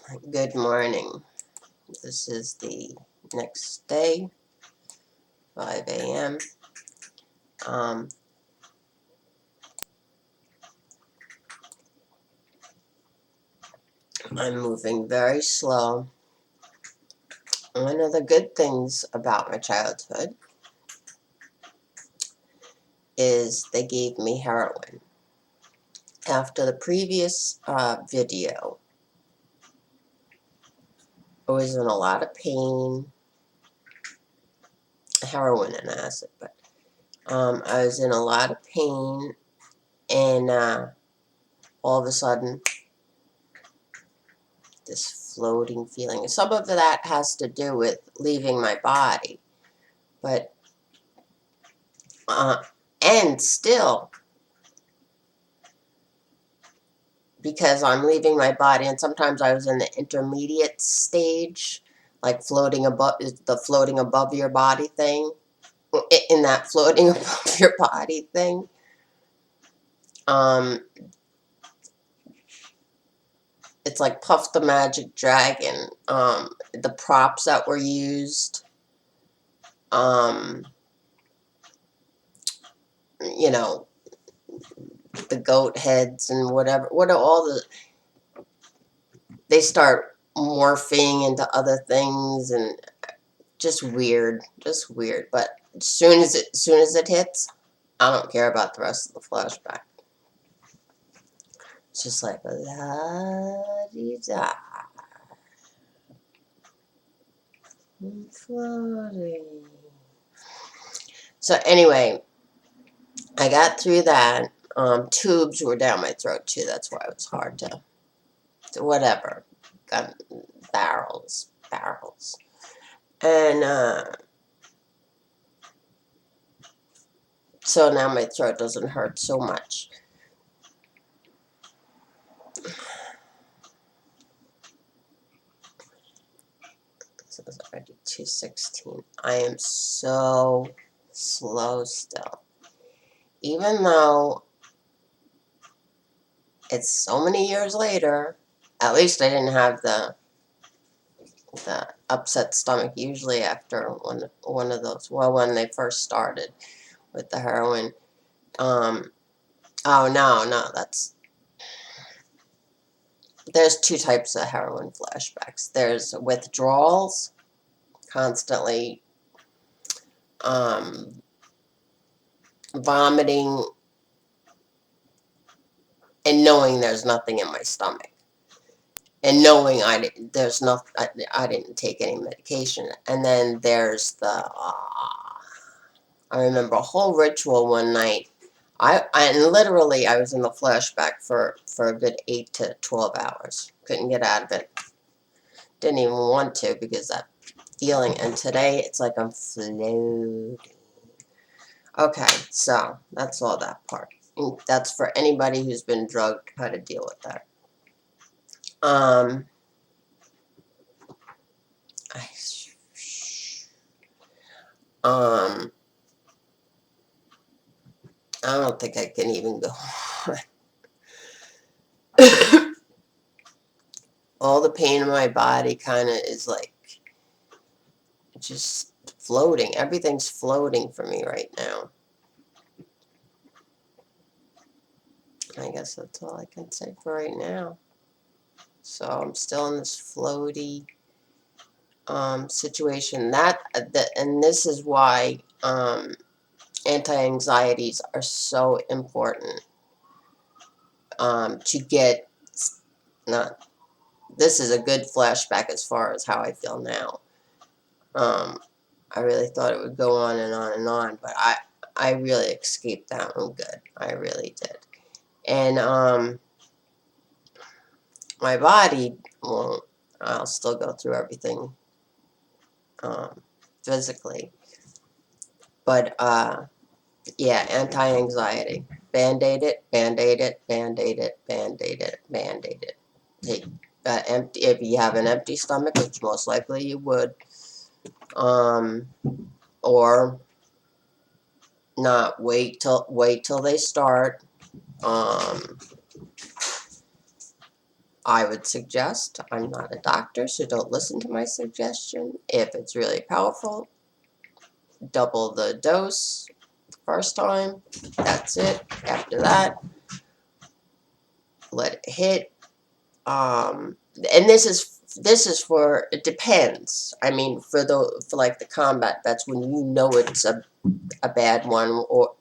Good morning. This is the next day, 5 a.m. Um, I'm moving very slow. One of the good things about my childhood is they gave me heroin. After the previous video, I was in a lot of pain, heroin and acid, but I was in a lot of pain, and all of a sudden, this floating feeling. Some of that has to do with leaving my body, but and still, because I'm leaving my body, and sometimes I was in the intermediate stage, like floating above the floating above your body thing, in that floating above your body thing. Um, it's like Puff the Magic Dragon. The props that were used, um, you know, the goat heads and whatever. What are all the? They start morphing into other things and just weird, But as soon as it hits, I don't care about the rest of the flashback. It's just like la di da, floating. So anyway, I got through that. Tubes were down my throat too. That's why it was hard to whatever. Gun barrels, and so now my throat doesn't hurt so much. This is already 2:16. I am so slow still. Even though it's so many years later, at least I didn't have the upset stomach. Usually after one of those, well, when they first started with the heroin. Oh no, there's two types of heroin flashbacks. There's withdrawals, constantly vomiting and knowing there's nothing in my stomach, and knowing I didn't take any medication. And then there's the I remember a whole ritual one night. And literally I was in the flashback for a good 8 to 12 hours. Couldn't get out of it. Didn't even want to, because that feeling. And today it's like I'm floating. Okay, so that's all that part. And that's for anybody who's been drugged, how to deal with that. Um, I, um, I don't think I can even go on. All the pain in my body kind of is like just floating. Everything's floating for me right now. I guess that's all I can say for right now. So I'm still in this floaty situation. And this is why anti-anxieties are so important. To get not. This is a good flashback as far as how I feel now. I really thought it would go on and on and on, but I really escaped that one good. I really did. And my body won't. I'll still go through everything physically. But yeah, anti-anxiety. Band-aid it, Band-aid it, Band-aid it, Band-aid it, Band-aid it. Take empty, if you have an empty stomach, which most likely you would, or not, wait till they start. I would suggest, I'm not a doctor, so don't listen to my suggestion. If it's really powerful, double the dose the first time. That's it. After that, let it hit. And this is for, it depends. I mean, for like the combat, that's when you know it's a bad one, or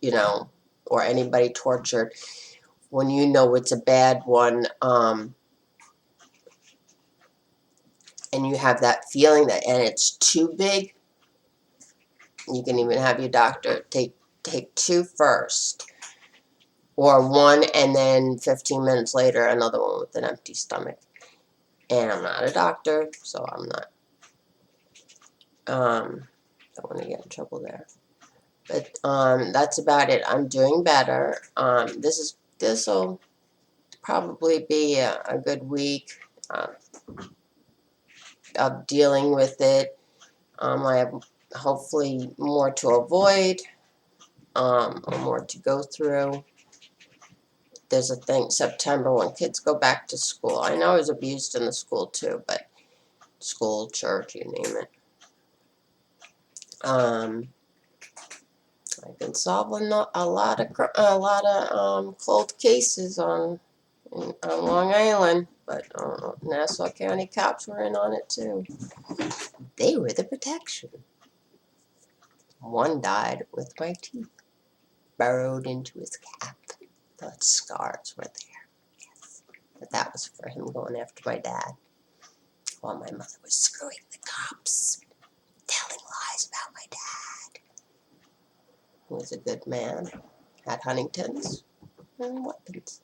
or anybody tortured, when you know it's a bad one, and you have that feeling that, and it's too big, you can even have your doctor take 2 first, or 1, and then 15 minutes later another one with an empty stomach. And I'm not a doctor, so I'm not don't want to get in trouble there. But that's about it. I'm doing better. This'll probably be a good week of dealing with it. I have hopefully more to avoid, or more to go through. There's a thing, September, when kids go back to school. I know I was abused in the school too, but school, church, you name it. I've been solving a lot of cold cases on Long Island, but Nassau County cops were in on it too. They were the protection. One died with my teeth burrowed into his cap. The scars were there. Yes, but that was for him going after my dad, while my mother was screwing the cops, telling lies about my dad. He was a good man, had Huntington's and weapons.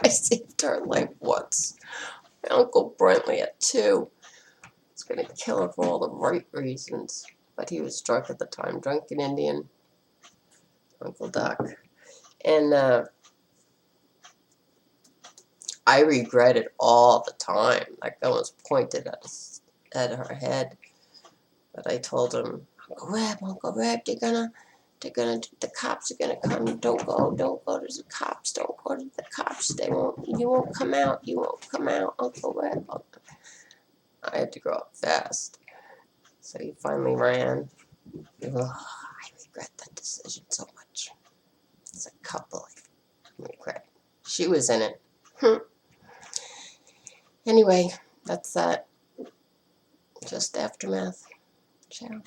I saved her life once. My Uncle Brentley at 2 was going to kill her for all the right reasons, but he was drunk at the time, drunken Indian, Uncle Doc. And I regret it all the time. Like, I was pointed at her head, but I told him, Uncle Reb, the cops are gonna come. Don't go to the cops. Don't go to the cops. You won't come out. You won't come out, Uncle Reb. I had to grow up fast. So he finally ran. Ugh, I regret that decision so much. It's a couple I regret. She was in it. Anyway, that's that. Just aftermath. Ciao.